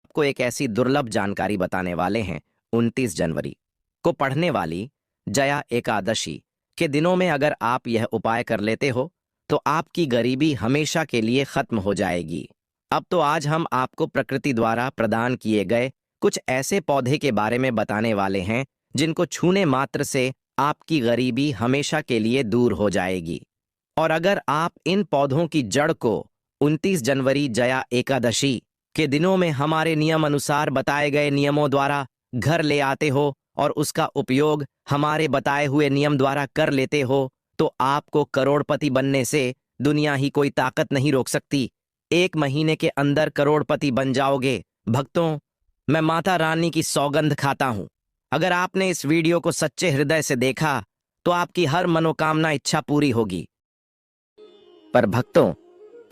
आपको एक ऐसी दुर्लभ जानकारी बताने वाले हैं। 29 जनवरी को पढ़ने वाली जया एकादशी के दिनों में अगर आप यह उपाय कर लेते हो तो आपकी गरीबी हमेशा के लिए खत्म हो जाएगी। अब तो आज हम आपको प्रकृति द्वारा प्रदान किए गए कुछ ऐसे पौधे के बारे में बताने वाले हैं जिनको छूने मात्र से आपकी गरीबी हमेशा के लिए दूर हो जाएगी। और अगर आप इन पौधों की जड़ को 29 जनवरी जया एकादशी के दिनों में हमारे नियम अनुसार बताए गए नियमों द्वारा घर ले आते हो और उसका उपयोग हमारे बताए हुए नियम द्वारा कर लेते हो तो आपको करोड़पति बनने से दुनिया ही कोई ताकत नहीं रोक सकती। 1 महीने के अंदर करोड़पति बन जाओगे। भक्तों, मैं माता रानी की सौगंध खाता हूं। अगर आपने इस वीडियो को सच्चे हृदय से देखा तो आपकी हर मनोकामना इच्छा पूरी होगी। पर भक्तों,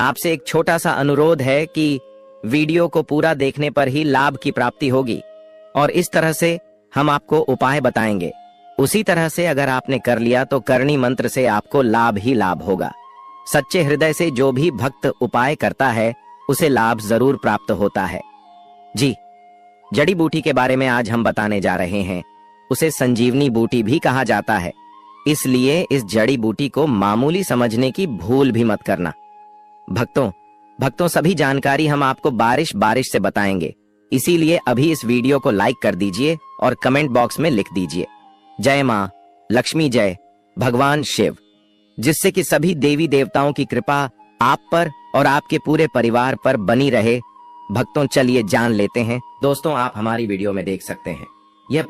आपसे एक छोटा सा अनुरोध है कि वीडियो को पूरा देखने पर ही लाभ की प्राप्ति होगी और इस तरह से हम आपको उपाय बताएंगे। उसी तरह से अगर आपने कर लिया तो करणी मंत्र से आपको लाभ ही लाभ होगा। सच्चे हृदय से जो भी भक्त उपाय करता है उसे लाभ जरूर प्राप्त होता है। जी, जड़ी बूटी के बारे में आज हम बताने जा रहे हैं। उसे संजीवनी बूटी भी कहा जाता है, इसलिए इस जड़ी बूटी को मामूली समझने की भूल भी मत करना। भक्तों सभी जानकारी हम आपको बारिश बारिश से बताएंगे, इसीलिए अभी इस वीडियो को लाइक कर दीजिए और कमेंट बॉक्स में लिख दीजिए जय मां लक्ष्मी, जय भगवान शिव, जिससे कि सभी देवी देवताओं की कृपा आप पर और आपके पूरे परिवार पर बनी रहे। भक्तों, चलिए जान लेते हैं। दोस्तों, आप हमारी वीडियो में देख सकते हैं यह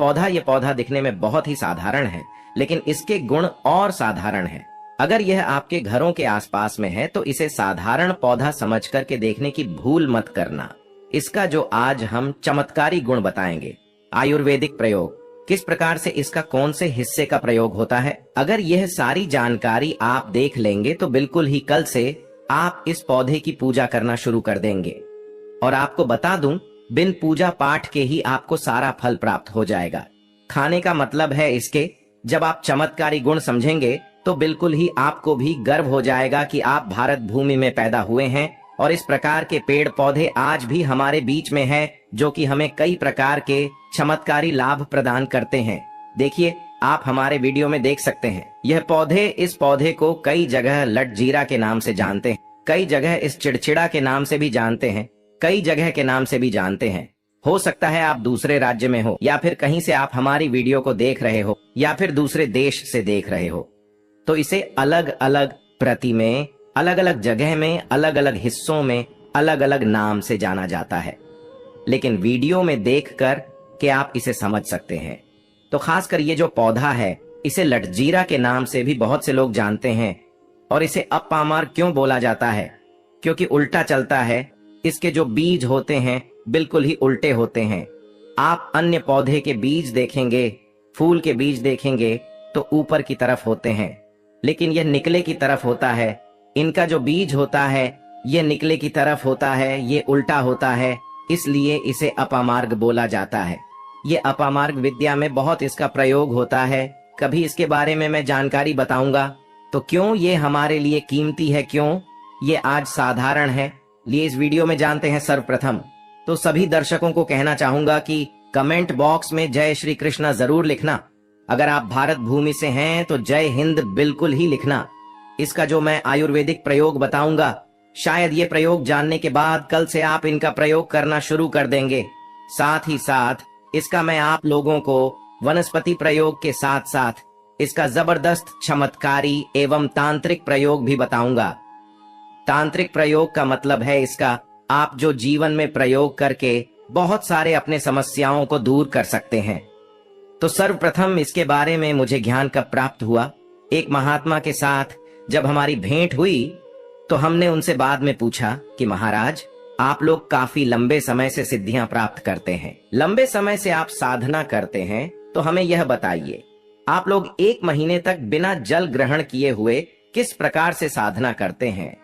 पौधा दिखने में बहुत ही साधारण है, लेकिन इसके गुण और साधारण है। अगर यह आपके घरों के आसपास में है तो इसे साधारण पौधा समझ करके देखने की भूल मत करना। इसका जो आज हम चमत्कारी गुण बताएंगे, आयुर्वेदिक प्रयोग, किस प्रकार से इसका कौन से हिस्से का प्रयोग होता है, अगर यह सारी जानकारी आप देख लेंगे तो बिल्कुल ही कल से आप इस पौधे की पूजा करना शुरू कर देंगे। और आपको बता दूं, बिन पूजा पाठ के ही आपको सारा फल प्राप्त हो जाएगा। खाने का मतलब है इसके, जब आप चमत्कारी गुण समझेंगे तो बिल्कुल ही आपको भी गर्व हो जाएगा कि आप भारत भूमि में पैदा हुए हैं और इस प्रकार के पेड़ पौधे आज भी हमारे बीच में हैं जो कि हमें कई प्रकार के चमत्कारी लाभ प्रदान करते हैं। देखिए, आप हमारे वीडियो में देख सकते हैं यह पौधे, इस पौधे को कई जगह लटजीरा के नाम से जानते हैं, कई जगह इस चिड़चिड़ा के नाम से भी जानते हैं, कई जगह के नाम से भी जानते हैं। हो सकता है आप दूसरे राज्य में हो या फिर कहीं से आप हमारी वीडियो को देख रहे हो या फिर दूसरे देश से देख रहे हो, तो इसे अलग अलग प्रति में, अलग अलग जगह में, अलग अलग हिस्सों में अलग अलग नाम से जाना जाता है। लेकिन वीडियो में देखकर के आप इसे समझ सकते हैं। तो खासकर ये जो पौधा है इसे लटजीरा के नाम से भी बहुत से लोग जानते हैं। और इसे अपामार क्यों बोला जाता है? क्योंकि उल्टा चलता है। इसके जो बीज होते हैं बिल्कुल ही उल्टे होते हैं। आप अन्य पौधे के बीज देखेंगे, फूल के बीज देखेंगे तो ऊपर की तरफ होते हैं, लेकिन यह निकले की तरफ होता है। इनका जो बीज होता है यह निकले की तरफ होता है, ये उल्टा होता है, इसलिए इसे अपामार्ग बोला जाता है। ये अपामार्ग विद्या में बहुत इसका प्रयोग होता है। कभी इसके बारे में मैं जानकारी बताऊंगा। तो क्यों ये हमारे लिए कीमती है, क्यों ये आज साधारण है, लिए इस वीडियो में जानते हैं। सर्वप्रथम तो सभी दर्शकों को कहना चाहूंगा कि कमेंट बॉक्स में जय श्री कृष्णा जरूर लिखना। अगर आप भारत भूमि से हैं तो जय हिंद बिल्कुल ही लिखना। इसका जो मैं आयुर्वेदिक प्रयोग बताऊंगा, शायद ये प्रयोग जानने के बाद कल से आप इनका प्रयोग करना शुरू कर देंगे। साथ ही साथ इसका मैं आप लोगों को वनस्पति प्रयोग के साथ साथ इसका जबरदस्त चमत्कारी एवं तांत्रिक प्रयोग भी बताऊंगा। तांत्रिक प्रयोग का मतलब है इसका आप जो जीवन में प्रयोग करके बहुत सारे अपने समस्याओं को दूर कर सकते हैं। तो सर्वप्रथम इसके बारे में मुझे ज्ञान कब प्राप्त हुआ, एक महात्मा के साथ जब हमारी भेंट हुई तो हमने उनसे बाद में पूछा कि महाराज, आप लोग काफी लंबे समय से सिद्धियां प्राप्त करते हैं, लंबे समय से आप साधना करते हैं, तो हमें यह बताइए आप लोग 1 महीने तक बिना जल ग्रहण किए हुए किस प्रकार से साधना करते हैं।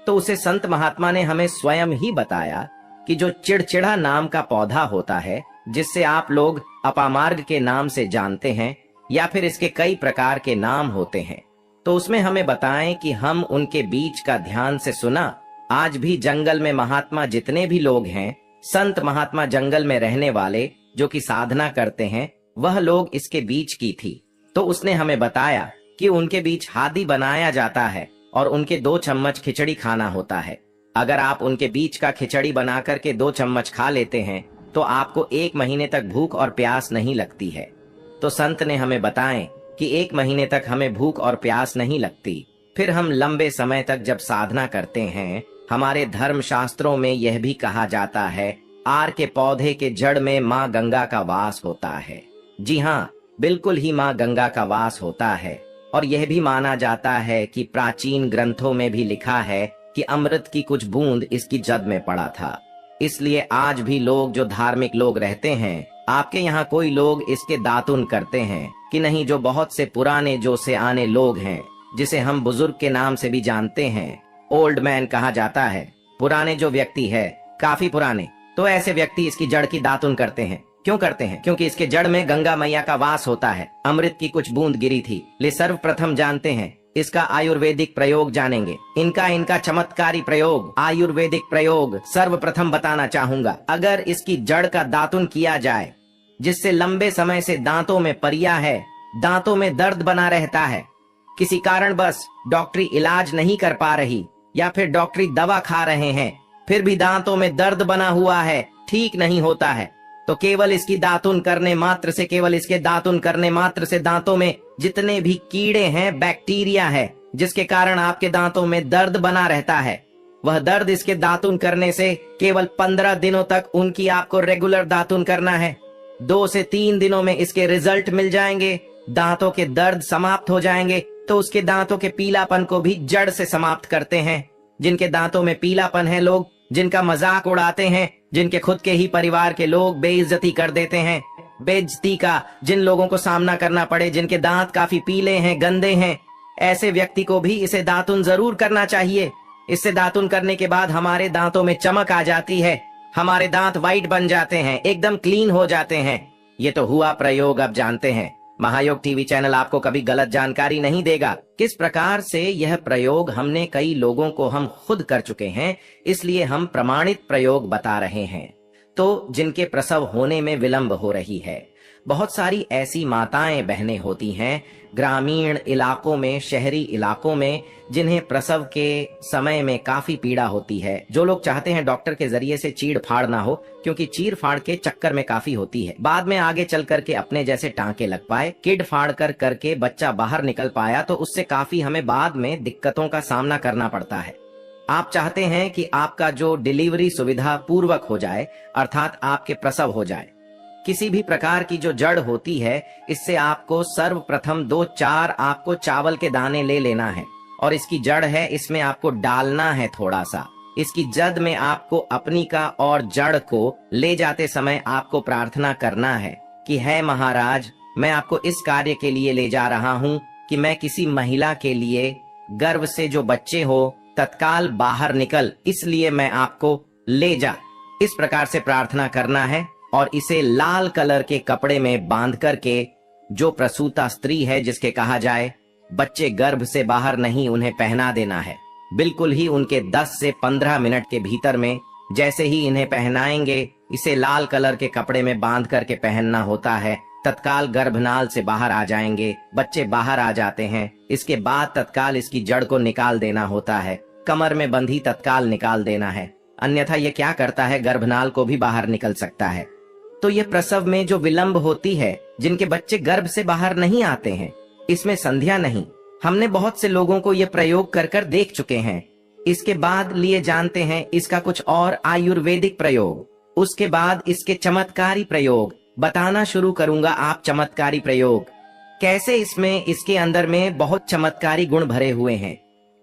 तो उसे संत महात्मा ने हमें स्वयं ही बताया कि जो चिड़चिड़ा नाम का पौधा होता है, जिससे आप लोग अपामार्ग के नाम से जानते हैं या फिर इसके कई प्रकार के नाम होते हैं, तो उसमें हमें बताएं कि हम उनके बीच का ध्यान से सुना। आज भी जंगल में महात्मा जितने भी लोग हैं संत महात्मा जंगल में रहने वाले जो कि साधना करते हैं, वह लोग इसके बीच की थी। तो उसने हमें बताया कि उनके बीच हादी बनाया जाता है और उनके 2 चम्मच खिचड़ी खाना होता है। अगर आप उनके बीच का खिचड़ी बना करके 2 चम्मच खा लेते हैं तो आपको 1 महीने तक भूख और प्यास नहीं लगती है। तो संत ने हमें बताएं कि 1 महीने तक हमें भूख और प्यास नहीं लगती। फिर हम लंबे समय तक जब साधना करते हैं, हमारे धर्म शास्त्रों में यह भी कहा जाता है, आर के पौधे के जड़ में माँ गंगा का वास होता है। जी हाँ, बिल्कुल ही माँ गंगा का वास होता है। और यह भी माना जाता है कि प्राचीन ग्रंथों में भी लिखा है कि अमृत की कुछ बूंद इसकी जद में पड़ा था। इसलिए आज भी लोग जो धार्मिक लोग रहते हैं, आपके यहाँ कोई लोग इसके दातुन करते हैं कि नहीं? जो बहुत से पुराने जो से आने लोग हैं, जिसे हम बुजुर्ग के नाम से भी जानते हैं, ओल्ड मैन कहा जाता है। पुराने जो व्यक्ति है, काफी पुराने, तो ऐसे व्यक्ति इसकी जड़ की दातुन करते हैं। क्यों करते हैं? क्योंकि इसके जड़ में गंगा मैया का वास होता है। अमृत की कुछ बूंद गिरी थी। ले सर्वप्रथम जानते हैं इसका आयुर्वेदिक प्रयोग जानेंगे। इनका चमत्कारी प्रयोग, आयुर्वेदिक प्रयोग सर्वप्रथम बताना चाहूंगा। अगर इसकी जड़ का दातुन किया जाए, जिससे लंबे समय से दांतों में परिया है, दांतों में दर्द बना रहता है, किसी कारण बस डॉक्टरी इलाज नहीं कर पा रही या फिर डॉक्टरी दवा खा रहे हैं, फिर भी दांतों में दर्द बना हुआ है, ठीक नहीं होता है, तो केवल इसकी दातुन करने मात्र से, केवल इसके दातुन करने मात्र से दांतों में जितने भी कीड़े हैं, बैक्टीरिया है, जिसके कारण आपके दांतों में दर्द बना रहता है, वह दर्द इसके दातुन करने से केवल 15 दिनों तक उनकी आपको रेगुलर दातुन करना है। 2 से 3 दिनों में इसके रिजल्ट मिल जाएंगे, दांतों के दर्द समाप्त हो जाएंगे। तो उसके दांतों के पीलापन को भी जड़ से समाप्त करते हैं। जिनके दांतों में पीलापन है, लोग जिनका मजाक उड़ाते हैं, जिनके खुद के ही परिवार के लोग बेइज्जती कर देते हैं, बेइज्जती का जिन लोगों को सामना करना पड़े, जिनके दांत काफी पीले हैं, गंदे हैं, ऐसे व्यक्ति को भी इसे दातुन जरूर करना चाहिए। इससे दातुन करने के बाद हमारे दांतों में चमक आ जाती है, हमारे दांत व्हाइट बन जाते हैं, एकदम क्लीन हो जाते हैं। ये तो हुआ प्रयोग, अब जानते हैं। महायोग टीवी चैनल आपको कभी गलत जानकारी नहीं देगा। किस प्रकार से यह प्रयोग हमने कई लोगों को हम खुद कर चुके हैं, इसलिए हम प्रमाणित प्रयोग बता रहे हैं। तो जिनके प्रसव होने में विलंब हो रही है, बहुत सारी ऐसी माताएं बहनें होती हैं ग्रामीण इलाकों में, शहरी इलाकों में, जिन्हें प्रसव के समय में काफी पीड़ा होती है। जो लोग चाहते हैं डॉक्टर के जरिए से चीड़ फाड़ ना हो, क्योंकि चीड़ फाड़ के चक्कर में काफी होती है, बाद में आगे चल करके अपने जैसे टांके लग पाए, किड फाड़ करके बच्चा बाहर निकल पाया, तो उससे काफी हमें बाद में दिक्कतों का सामना करना पड़ता है। आप चाहते हैं कि आपका जो डिलीवरी सुविधा पूर्वक हो जाए, अर्थात आपके प्रसव हो जाए। किसी भी प्रकार की जो जड़ होती है, इससे आपको सर्वप्रथम 2-4 आपको चावल के दाने ले लेना है, और इसकी जड़ है, इसमें आपको डालना है थोड़ा सा। इसकी जद में आपको अपनी का और जड़ को ले जाते समय आपको प्रार्थना करना है कि है महाराज, मैं आपको इस कार्य के लिए ले जा रहा हूँ कि मैं किसी महिला के लिए गर्भ से जो बच्चे हो तत्काल बाहर निकल, इसलिए मैं आपको ले जा। इस प्रकार से प्रार्थना करना है और इसे लाल कलर के कपड़े में बांध करके, जो प्रसूता स्त्री है, जिसके कहा जाए बच्चे गर्भ से बाहर नहीं, उन्हें पहना देना है। बिल्कुल ही उनके 10 से 15 मिनट के भीतर में जैसे ही इन्हें पहनाएंगे, इसे लाल कलर के कपड़े में बांध करके पहनना होता है, तत्काल गर्भनाल से बाहर आ जाएंगे, बच्चे बाहर आ जाते हैं। इसके बाद तत्काल इसकी जड़ को निकाल देना होता है, कमर में बंधी तत्काल निकाल देना है, अन्यथा ये क्या करता है, गर्भनाल को भी बाहर निकल सकता है। तो ये प्रसव में जो विलंब होती है, जिनके बच्चे गर्भ से बाहर नहीं आते हैं, इसमें संध्या नहीं। हमने बहुत से लोगों को ये प्रयोग कर कर देख चुके हैं। इसके बाद लिए जानते हैं इसका कुछ और आयुर्वेदिक प्रयोग, उसके बाद इसके चमत्कारी प्रयोग बताना शुरू करूंगा। आप चमत्कारी प्रयोग कैसे, इसमें इसके अंदर में बहुत चमत्कारी गुण भरे हुए हैं।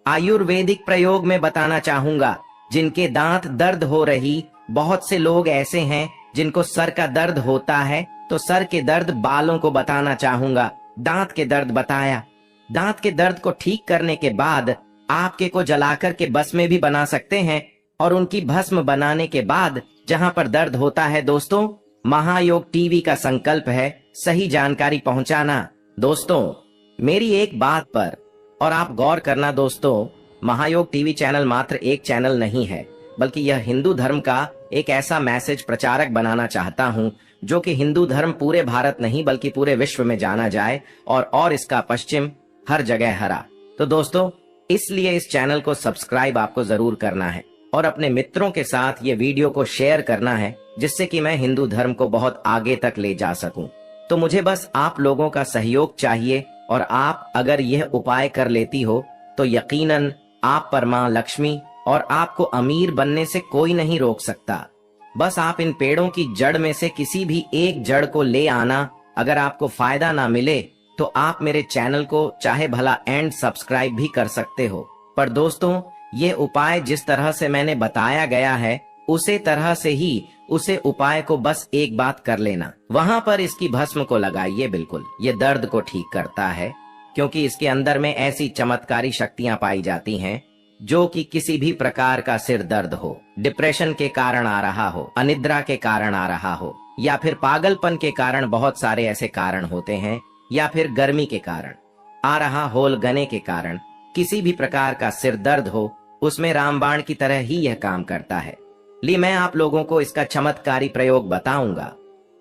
आयुर्वेदिक प्रयोग में बताना चाहूंगा। जिनके दांत दर्द हो रही, बहुत से लोग ऐसे हैं जिनको सर का दर्द होता है, तो सर के दर्द बालों को बताना चाहूंगा। दांत के दर्द बताया, दांत के दर्द को ठीक करने के बाद आपके को जलाकर के भस्म भी बना सकते हैं, और उनकी भस्म बनाने के बाद जहां पर दर्द होता है, दोस्तों महायोग टीवी का संकल्प है सही जानकारी पहुंचाना। दोस्तों मेरी एक बात पर और आप गौर करना दोस्तों, महायोग टीवी चैनल मात्र एक चैनल नहीं है। बल्कि यह हिंदू धर्म का एक ऐसा मैसेज प्रचारक बनाना चाहता हूँ जो कि हिंदू धर्म पूरे भारत नहीं बल्कि पूरे विश्व में जाना जाए और इसका पश्चिम हर जगह हरा। तो दोस्तों, इसलिए इस चैनल को सब्सक्राइब आपको जरूर करना है और अपने मित्रों के साथ ये वीडियो को शेयर करना है, जिससे कि मैं हिंदू धर्म को बहुत आगे तक ले जा सकूं। तो मुझे बस आप लोगों का सहयोग चाहिए, और आप अगर यह उपाय कर लेती हो तो यकीनन आप पर मां लक्ष्मी और आपको अमीर बनने से कोई नहीं रोक सकता। बस आप इन पेड़ों की जड़ में से किसी भी एक जड़ को ले आना। अगर आपको फायदा ना मिले तो आप मेरे चैनल को चाहे भला एंड सब्सक्राइब भी कर सकते हो, पर दोस्तों ये उपाय जिस तरह से मैंने बताया गया है उसे तरह से ही उसे उपाय को बस एक बात कर लेना। वहां पर इसकी भस्म को लगाइए। बिल्कुल ये दर्द को ठीक करता है, क्योंकि इसके अंदर में ऐसी चमत्कारी शक्तियां पाई जाती हैं जो कि किसी भी प्रकार का सिर दर्द हो, डिप्रेशन के कारण आ रहा हो, अनिद्रा के कारण आ रहा हो, या फिर पागलपन के कारण, बहुत सारे ऐसे कारण होते हैं, या फिर गर्मी के कारण आ रहा होल गने के कारण किसी भी प्रकार का सिर दर्द हो, उसमें रामबाण की तरह ही यह काम करता है। मैं आप लोगों को इसका चमत्कारी प्रयोग बताऊंगा।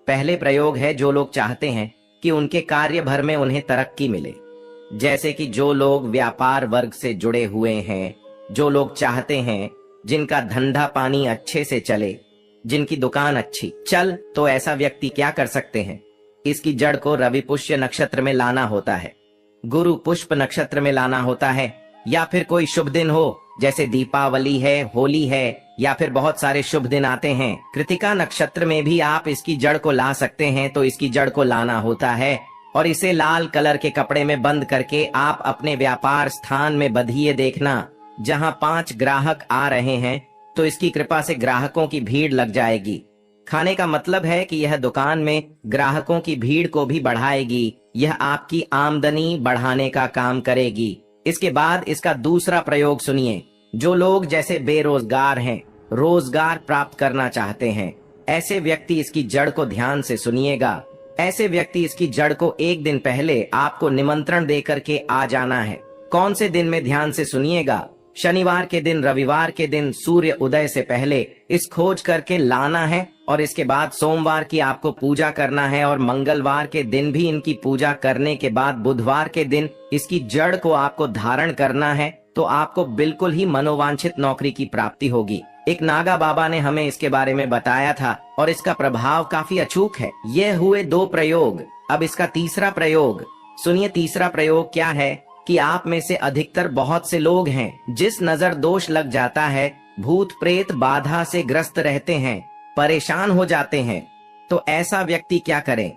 पहले प्रयोग है जो लोग चाहते हैं कि उनके कार्य भर में उन्हें तरक्की मिले, जैसे कि जो लोग व्यापार वर्ग से जुड़े हुए हैं, जो लोग चाहते हैं जिनका धंधा पानी अच्छे से चले, जिनकी दुकान अच्छी चल, तो ऐसा व्यक्ति क्या कर सकते हैं, इसकी जड़ को रवि पुष्य नक्षत्र में लाना होता है, गुरु पुष्प नक्षत्र में लाना होता है, या फिर कोई शुभ दिन हो जैसे दीपावली है, होली है, या फिर बहुत सारे शुभ दिन आते हैं। कृतिका नक्षत्र में भी आप इसकी जड़ को ला सकते हैं। तो इसकी जड़ को लाना होता है और इसे लाल कलर के कपड़े में बंद करके आप अपने व्यापार स्थान में बंधिए। देखना जहां 5 ग्राहक आ रहे हैं तो इसकी कृपा से ग्राहकों की भीड़ लग जाएगी। खाने का मतलब है कि यह दुकान में ग्राहकों की भीड़ को भी बढ़ाएगी। यह आपकी आमदनी बढ़ाने का काम करेगी। इसके बाद इसका दूसरा प्रयोग सुनिए। जो लोग जैसे बेरोजगार हैं, रोजगार प्राप्त करना चाहते हैं, ऐसे व्यक्ति इसकी जड़ को ध्यान से सुनिएगा। ऐसे व्यक्ति इसकी जड़ को एक दिन पहले आपको निमंत्रण देकर के आ जाना है। कौन से दिन में, ध्यान से सुनिएगा। शनिवार के दिन, रविवार के दिन सूर्य उदय से पहले इस खोज करके लाना है, और इसके बाद सोमवार की आपको पूजा करना है, और मंगलवार के दिन भी इनकी पूजा करने के बाद बुधवार के दिन इसकी जड़ को आपको धारण करना है। तो आपको बिल्कुल ही मनोवांछित नौकरी की प्राप्ति होगी। एक नागा बाबा ने हमें इसके बारे में बताया था और इसका प्रभाव काफी अचूक है। ये हुए 2 प्रयोग। अब इसका तीसरा प्रयोग सुनिए। तीसरा प्रयोग क्या है कि आप में से अधिकतर बहुत से लोग हैं जिस नजर दोष लग जाता है, भूत प्रेत बाधा से ग्रस्त रहते हैं, परेशान हो जाते हैं। तो ऐसा व्यक्ति क्या करे,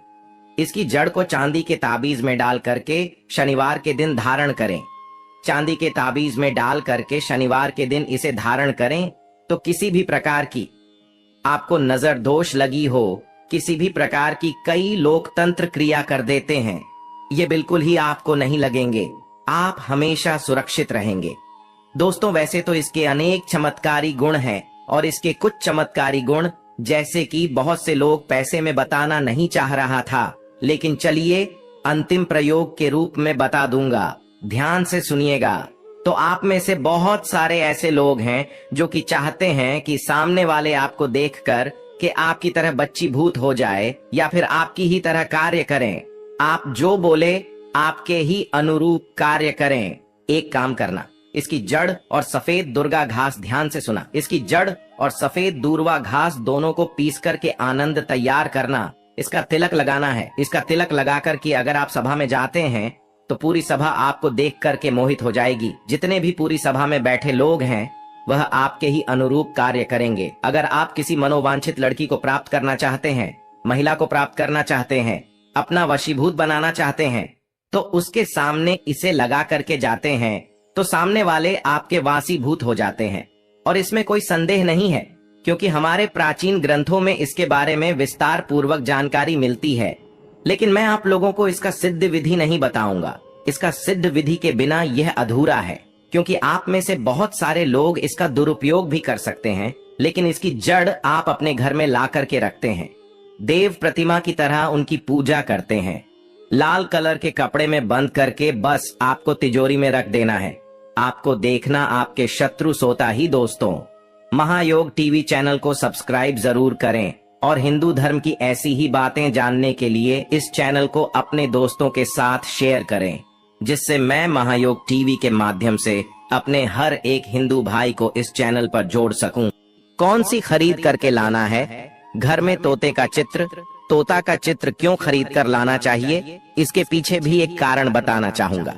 इसकी जड़ को चांदी के ताबीज में डाल करके शनिवार के दिन धारण करें। चांदी के ताबीज में डाल करके शनिवार के दिन इसे धारण करें तो किसी भी प्रकार की आपको नजर दोष लगी हो, किसी भी प्रकार की, कई लोकतंत्र क्रिया कर देते हैं, ये बिल्कुल ही आपको नहीं लगेंगे। आप हमेशा सुरक्षित रहेंगे। दोस्तों वैसे तो इसके अनेक चमत्कारी गुण हैं, और इसके कुछ चमत्कारी गुण जैसे कि बहुत से लोग पैसे में बताना नहीं चाह रहा था, लेकिन चलिए अंतिम प्रयोग के रूप में बता दूंगा। ध्यान से सुनिएगा। तो आप में से बहुत सारे ऐसे लोग हैं जो कि चाहते हैं कि सामने वाले आपको देखकर कि आपकी तरह बच्ची भूत हो जाए, या फिर आपकी ही तरह कार्य करें। आप जो बोले आपके ही अनुरूप कार्य करें। एक काम करना, इसकी जड़ और सफेद दुर्गा घास, ध्यान से सुना, इसकी जड़ और सफेद दूर्वा घास दोनों को पीस करके आनंद तैयार करना। इसका तिलक लगाना है। इसका तिलक लगा कर के अगर आप सभा में जाते हैं तो पूरी सभा आपको देख करके मोहित हो जाएगी। जितने भी पूरी सभा में बैठे लोग हैं वह आपके ही अनुरूप कार्य करेंगे। अगर आप किसी मनोवांछित लड़की को प्राप्त करना चाहते हैं, महिला को प्राप्त करना चाहते हैं, अपना वशीभूत बनाना चाहते हैं, तो उसके सामने इसे लगा करके जाते हैं तो सामने वाले आपके वासीभूत हो जाते हैं। और इसमें कोई संदेह नहीं है, क्योंकि हमारे प्राचीन ग्रंथों में इसके बारे में विस्तार पूर्वक जानकारी मिलती है। लेकिन मैं आप लोगों को इसका सिद्ध विधि नहीं बताऊंगा। इसका सिद्ध विधि के बिना यह अधूरा है, क्योंकि आप में से बहुत सारे लोग इसका दुरुपयोग भी कर सकते हैं, लेकिन इसकी जड़ आप अपने घर में ला करके रखते हैं। देव प्रतिमा की तरह उनकी पूजा करते हैं। लाल कलर के कपड़े में बंद करके बस आपको तिजोरी में रख देना है। आपको देखना आपके शत्रु सोता ही दोस्तों। महायोग टीवी चैनल को सब्सक्राइब जरूर करें और हिंदू धर्म की ऐसी ही बातें जानने के लिए इस चैनल को अपने दोस्तों के साथ शेयर करें, जिससे मैं महायोग टीवी के माध्यम से अपने हर एक हिंदू भाई को इस चैनल पर जोड़ सकूं। कौन सी खरीद करके लाना है? घर में तोते का चित्र। तोता का चित्र क्यों खरीद कर लाना चाहिए, इसके पीछे भी एक कारण बताना चाहूंगा।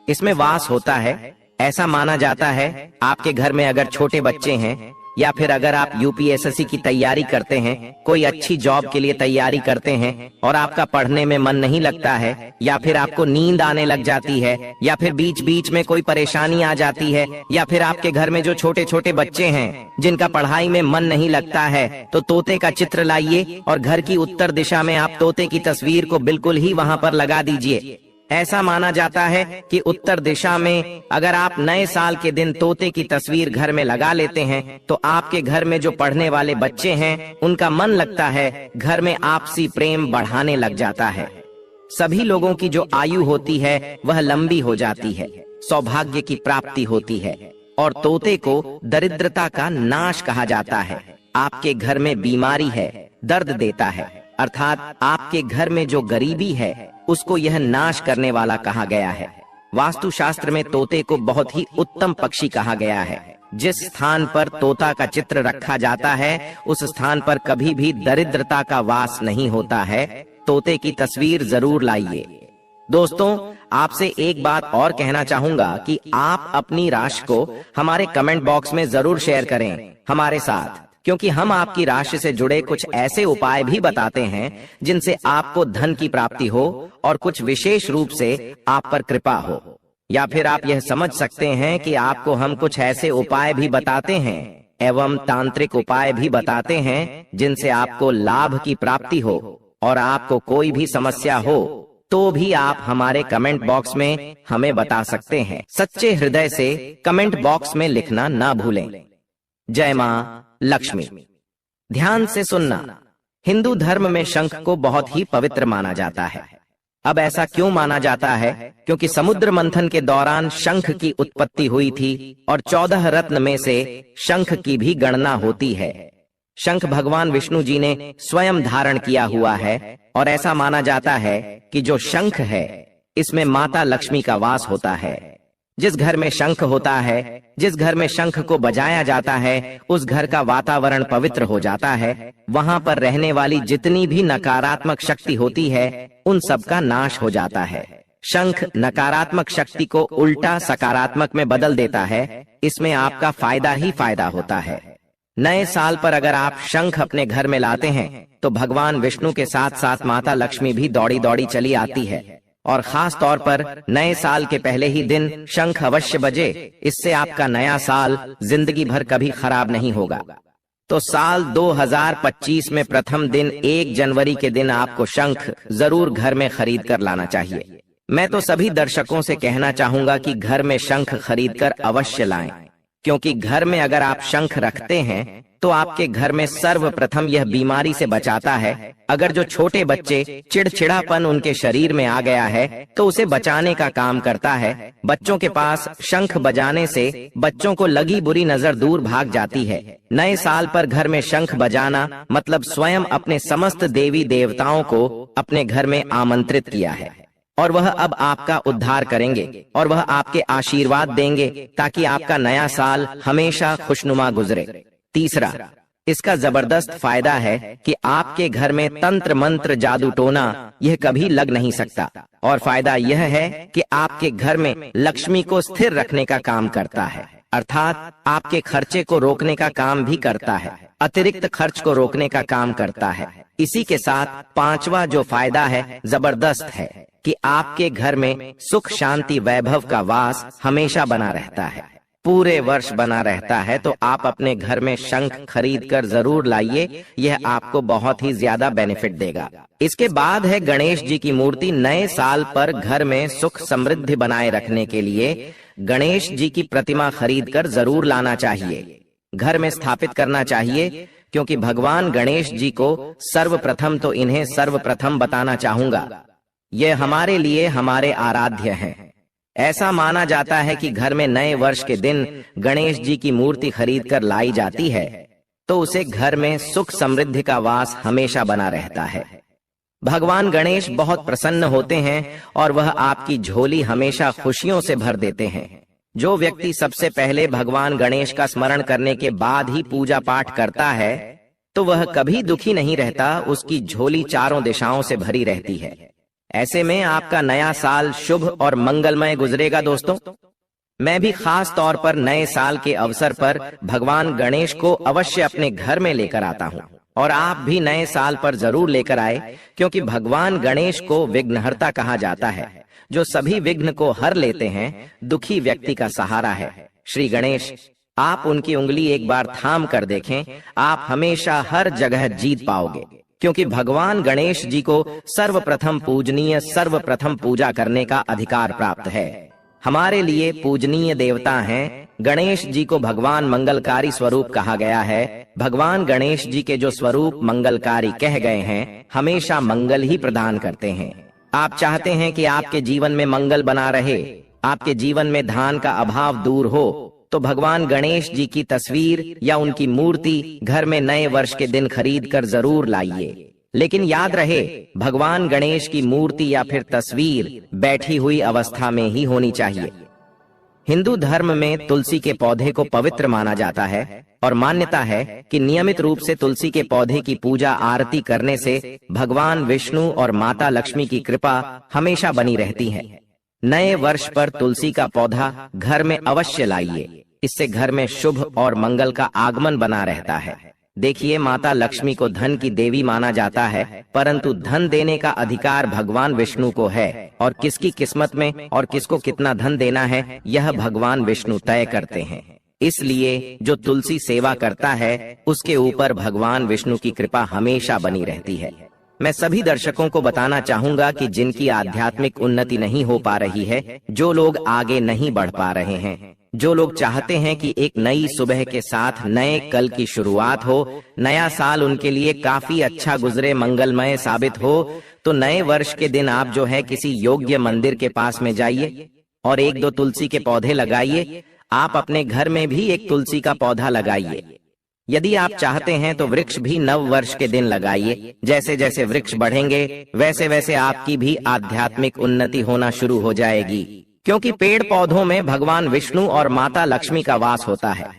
इसमें वास होता है। ऐसा माना जाता है आपके घर में अगर छोटे बच्चे हैं या फिर अगर आप यूपीएससी की तैयारी करते हैं, कोई अच्छी जॉब के लिए तैयारी करते हैं और आपका पढ़ने में मन नहीं लगता है, या फिर आपको नींद आने लग जाती है, या फिर बीच बीच में कोई परेशानी आ जाती है, या फिर आपके घर में जो छोटे छोटे बच्चे हैं जिनका पढ़ाई में मन नहीं लगता है, तो तोते का चित्र लाइए और घर की उत्तर दिशा में आप तोते की तस्वीर को बिल्कुल ही वहां पर लगा दीजिए। ऐसा माना जाता है कि उत्तर दिशा में अगर आप नए साल के दिन तोते की तस्वीर घर में लगा लेते हैं तो आपके घर में जो पढ़ने वाले बच्चे हैं उनका मन लगता है, घर में आपसी प्रेम बढ़ाने लग जाता है। सभी लोगों की जो आयु होती है वह लंबी हो जाती है, सौभाग्य की प्राप्ति होती है और तोते को दरिद्रता का नाश कहा जाता है। आपके घर में बीमारी है, दर्द देता है, अर्थात आपके घर में जो गरीबी है उसको यह नाश करने वाला कहा गया है। वास्तुशास्त्र में तोते को बहुत ही उत्तम पक्षी कहा गया है। जिस स्थान पर तोता का चित्र रखा जाता है उस स्थान पर कभी भी दरिद्रता का वास नहीं होता है। तोते की तस्वीर जरूर लाइए। दोस्तों, आपसे एक बात और कहना चाहूंगा कि आप अपनी राशि को हमारे कमेंट बॉक्स में जरूर शेयर करें हमारे साथ, क्योंकि हम आपकी राशि से जुड़े कुछ ऐसे उपाय भी बताते हैं जिनसे आपको धन की प्राप्ति हो और कुछ विशेष रूप से आप पर कृपा हो। या फिर आप यह समझ सकते हैं कि आपको हम कुछ ऐसे उपाय भी बताते हैं एवं तांत्रिक उपाय भी बताते हैं जिनसे आपको लाभ की प्राप्ति हो और आपको कोई भी समस्या हो तो भी आप हमारे कमेंट बॉक्स में हमें बता सकते हैं। सच्चे हृदय से कमेंट बॉक्स में लिखना ना भूलें। जय मां लक्ष्मी। ध्यान से सुनना, हिंदू धर्म में शंख को बहुत ही पवित्र माना जाता है। अब ऐसा क्यों माना जाता है? क्योंकि समुद्र मंथन के दौरान शंख की उत्पत्ति हुई थी और 14 रत्न में से शंख की भी गणना होती है। शंख भगवान विष्णु जी ने स्वयं धारण किया हुआ है और ऐसा माना जाता है कि जो शंख है इसमें माता लक्ष्मी का वास होता है। जिस घर में शंख होता है, जिस घर में शंख को बजाया जाता है, उस घर का वातावरण पवित्र हो जाता है। वहां पर रहने वाली जितनी भी नकारात्मक शक्ति होती है उन सब का नाश हो जाता है। शंख नकारात्मक शक्ति को उल्टा सकारात्मक में बदल देता है। इसमें आपका फायदा ही फायदा होता है। नए साल पर अगर आप शंख अपने घर में लाते हैं तो भगवान विष्णु के साथ साथ माता लक्ष्मी भी दौड़ी दौड़ी चली आती है और खास तौर पर नए साल के पहले ही दिन शंख अवश्य बजे। इससे आपका नया साल जिंदगी भर कभी खराब नहीं होगा। तो साल 2025 में प्रथम दिन 1 जनवरी के दिन आपको शंख जरूर घर में खरीद कर लाना चाहिए। मैं तो सभी दर्शकों से कहना चाहूंगा कि घर में शंख खरीद कर अवश्य लाएं, क्योंकि घर में अगर आप शंख रखते हैं तो आपके घर में सर्वप्रथम यह बीमारी से बचाता है। अगर जो छोटे बच्चे चिड़चिड़ापन उनके शरीर में आ गया है तो उसे बचाने का काम करता है। बच्चों के पास शंख बजाने से बच्चों को लगी बुरी नजर दूर भाग जाती है। नए साल पर घर में शंख बजाना मतलब स्वयं अपने समस्त देवी देवताओं को अपने घर में आमंत्रित किया है और वह अब आपका उद्धार करेंगे और वह आपके आशीर्वाद देंगे ताकि आपका नया साल हमेशा खुशनुमा गुजरे। तीसरा, इसका जबरदस्त फायदा है कि आपके घर में तंत्र मंत्र जादू टोना यह कभी लग नहीं सकता। और फायदा यह है कि आपके घर में लक्ष्मी को स्थिर रखने का काम करता है, अर्थात आपके खर्चे को रोकने का काम भी करता है, अतिरिक्त खर्च को रोकने का काम करता है। इसी के साथ पांचवा जो फायदा है जबरदस्त है कि आपके घर में सुख शांति वैभव का वास हमेशा बना रहता है, पूरे वर्ष बना रहता है। तो आप अपने घर में शंख खरीद कर जरूर लाइए, यह आपको बहुत ही ज्यादा बेनिफिट देगा। इसके बाद है गणेश जी की मूर्ति। नए साल पर घर में सुख समृद्धि बनाए रखने के लिए गणेश जी की प्रतिमा खरीद कर जरूर लाना चाहिए, घर में स्थापित करना चाहिए, क्योंकि भगवान गणेश जी को सर्वप्रथम तो इन्हें सर्वप्रथम बताना चाहूंगा, ये हमारे लिए हमारे आराध्य हैं। ऐसा माना जाता है कि घर में नए वर्ष के दिन गणेश जी की मूर्ति खरीद कर लाई जाती है तो उसे घर में सुख समृद्धि का वास हमेशा बना रहता है। भगवान गणेश बहुत प्रसन्न होते हैं और वह आपकी झोली हमेशा खुशियों से भर देते हैं। जो व्यक्ति सबसे पहले भगवान गणेश का स्मरण करने के बाद ही पूजा पाठ करता है तो वह कभी दुखी नहीं रहता, उसकी झोली चारों दिशाओं से भरी रहती है। ऐसे में आपका नया साल शुभ और मंगलमय गुजरेगा। दोस्तों, मैं भी खास तौर पर नए साल के अवसर पर भगवान गणेश को अवश्य अपने घर में लेकर आता हूँ और आप भी नए साल पर जरूर लेकर आए, क्योंकि भगवान गणेश को विघ्नहर्ता कहा जाता है, जो सभी विघ्न को हर लेते हैं, दुखी व्यक्ति का सहारा है। श्री गणेश, आप उनकी उंगली एक बार थाम कर देखें, आप हमेशा हर जगह जीत पाओगे, क्योंकि भगवान गणेश जी को सर्वप्रथम पूजनीय, सर्वप्रथम पूजा करने का अधिकार प्राप्त है। हमारे लिए पूजनीय देवता हैं। गणेश जी को भगवान मंगलकारी स्वरूप कहा गया है। भगवान गणेश जी के जो स्वरूप मंगलकारी कह गए हैं, हमेशा मंगल ही प्रदान करते हैं। आप चाहते हैं कि आपके जीवन में मंगल बना रहे, आपके जीवन में धन का अभाव दूर हो, तो भगवान गणेश जी की तस्वीर या उनकी मूर्ति घर में नए वर्ष के दिन खरीद कर जरूर लाइए। लेकिन याद रहे, भगवान गणेश की मूर्ति या फिर तस्वीर बैठी हुई अवस्था में ही होनी चाहिए। हिंदू धर्म में तुलसी के पौधे को पवित्र माना जाता है और मान्यता है कि नियमित रूप से तुलसी के पौधे की पूजा आरती करने से भगवान विष्णु और माता लक्ष्मी की कृपा हमेशा बनी रहती है। नए वर्ष पर तुलसी का पौधा घर में अवश्य लाइए, इससे घर में शुभ और मंगल का आगमन बना रहता है। देखिए, माता लक्ष्मी को धन की देवी माना जाता है, परंतु धन देने का अधिकार भगवान विष्णु को है और किसकी किस्मत में और किसको कितना धन देना है यह भगवान विष्णु तय करते हैं। इसलिए जो तुलसी सेवा करता है उसके ऊपर भगवान विष्णु की कृपा हमेशा बनी रहती है। मैं सभी दर्शकों को बताना चाहूंगा कि जिनकी आध्यात्मिक उन्नति नहीं हो पा रही है, जो लोग आगे नहीं बढ़ पा रहे हैं, जो लोग चाहते हैं कि एक नई सुबह के साथ नए कल की शुरुआत हो, नया साल उनके लिए काफी अच्छा गुजरे, मंगलमय साबित हो, तो नए वर्ष के दिन आप जो है किसी योग्य मंदिर के पास में जाइए और एक दो तुलसी के पौधे लगाइए। आप अपने घर में भी एक तुलसी का पौधा लगाइए। यदि आप चाहते हैं तो वृक्ष भी नव वर्ष के दिन लगाइए। जैसे जैसे वृक्ष बढ़ेंगे वैसे वैसे आपकी भी आध्यात्मिक उन्नति होना शुरू हो जाएगी, क्योंकि पेड़ पौधों में भगवान विष्णु और माता लक्ष्मी का वास होता है।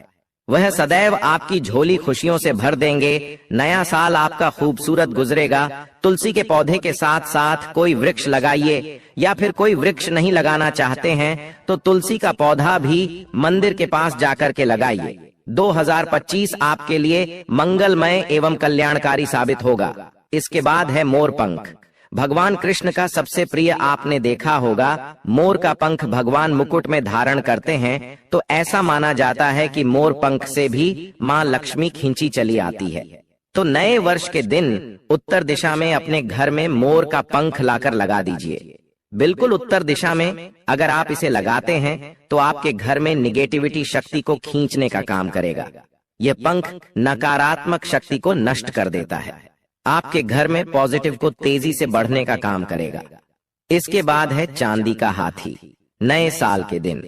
वह सदैव आपकी झोली खुशियों से भर देंगे। नया साल आपका खूबसूरत गुजरेगा। तुलसी के पौधे के साथ साथ कोई वृक्ष लगाइए, या फिर कोई वृक्ष नहीं लगाना चाहते हैं तो तुलसी का पौधा भी मंदिर के पास जाकर के लगाइए। 2025 आपके लिए मंगलमय एवं कल्याणकारी साबित होगा। इसके बाद है मोर पंख। भगवान कृष्ण का सबसे प्रिय आपने देखा होगा, मोर का पंख भगवान मुकुट में धारण करते हैं, तो ऐसा माना जाता है कि मोर पंख से भी माँ लक्ष्मी खींची चली आती है। तो नए वर्ष के दिन उत्तर दिशा में अपने घर में मोर का पंख लाकर लगा दीजिए। बिल्कुल उत्तर दिशा में अगर आप इसे लगाते हैं तो आपके घर में निगेटिविटी शक्ति को खींचने का काम करेगा। यह पंख नकारात्मक शक्ति को नष्ट कर देता है। आपके घर में पॉजिटिव को तेजी से बढ़ने का काम करेगा। इसके बाद है चांदी का हाथी। नए साल के दिन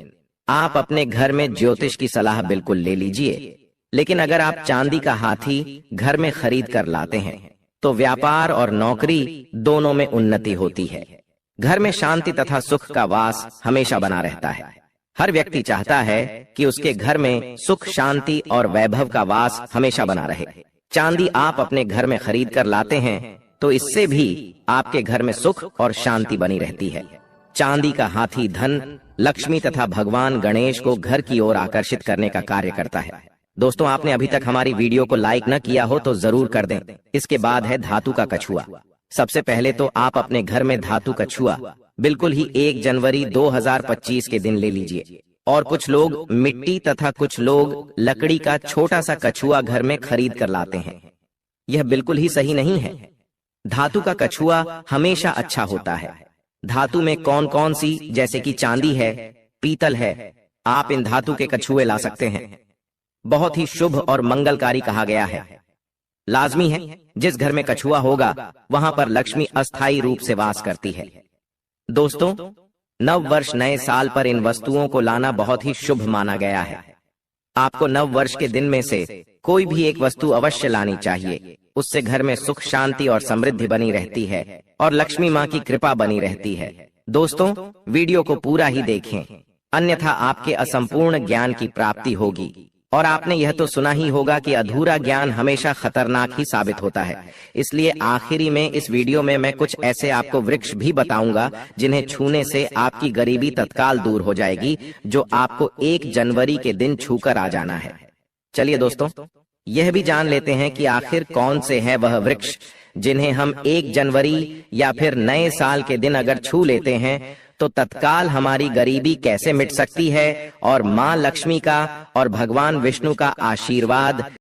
आप अपने घर में ज्योतिष की सलाह बिल्कुल ले लीजिए, लेकिन अगर आप चांदी का हाथी घर में खरीद कर लाते हैं तो व्यापार और नौकरी दोनों में उन्नति होती है। घर में शांति तथा सुख का वास हमेशा बना रहता है। हर व्यक्ति चाहता है कि उसके घर में सुख, शांति और वैभव का वास हमेशा बना रहे। चांदी आप अपने घर में खरीद कर लाते हैं तो इससे भी आपके घर में सुख और शांति बनी रहती है। चांदी का हाथी धन, लक्ष्मी तथा भगवान गणेश को घर की ओर आकर्षित करने का कार्य करता है। दोस्तों, आपने अभी तक हमारी वीडियो को लाइक न किया हो तो जरूर कर दें। इसके बाद है धातु का कछुआ। सबसे पहले तो आप अपने घर में धातु कछुआ बिल्कुल ही 1 जनवरी 2025 के दिन ले लीजिए। और कुछ लोग मिट्टी तथा कुछ लोग लकड़ी का छोटा सा कछुआ घर में खरीद कर लाते हैं। यह बिल्कुल ही सही नहीं है। धातु का कछुआ हमेशा अच्छा होता है। धातु में कौन कौन सी, जैसे कि चांदी है, पीतल है, आप इन धातु के कछुए ला सकते हैं। बहुत ही शुभ और मंगलकारी कहा गया है। लाजमी है जिस घर में कछुआ होगा वहां पर लक्ष्मी अस्थायी रूप से वास करती है। दोस्तों, नव वर्ष नए साल पर इन वस्तुओं को लाना बहुत ही शुभ माना गया है। आपको नव वर्ष के दिन में से कोई भी एक वस्तु अवश्य लानी चाहिए। उससे घर में सुख शांति और समृद्धि बनी रहती है और लक्ष्मी माँ की कृपा बनी रहती है। दोस्तों, वीडियो को पूरा ही देखें, अन्यथा आपके असंपूर्ण ज्ञान की प्राप्ति होगी। और आपने यह तो सुना ही होगा कि अधूरा ज्ञान हमेशा खतरनाक ही साबित होता है। इसलिए आखिरी में इस वीडियो में मैं कुछ ऐसे आपको वृक्ष भी बताऊंगा जिन्हें छूने से आपकी गरीबी तत्काल दूर हो जाएगी, जो आपको 1 जनवरी के दिन छूकर आ जाना है। चलिए दोस्तों, यह भी जान लेते हैं कि आखिर कौन से हैं वह वृक्ष जिन्हें हम 1 जनवरी या फिर नए साल के दिन अगर छू लेते हैं तो तत्काल हमारी गरीबी कैसे मिट सकती है और मां लक्ष्मी का और भगवान विष्णु का आशीर्वाद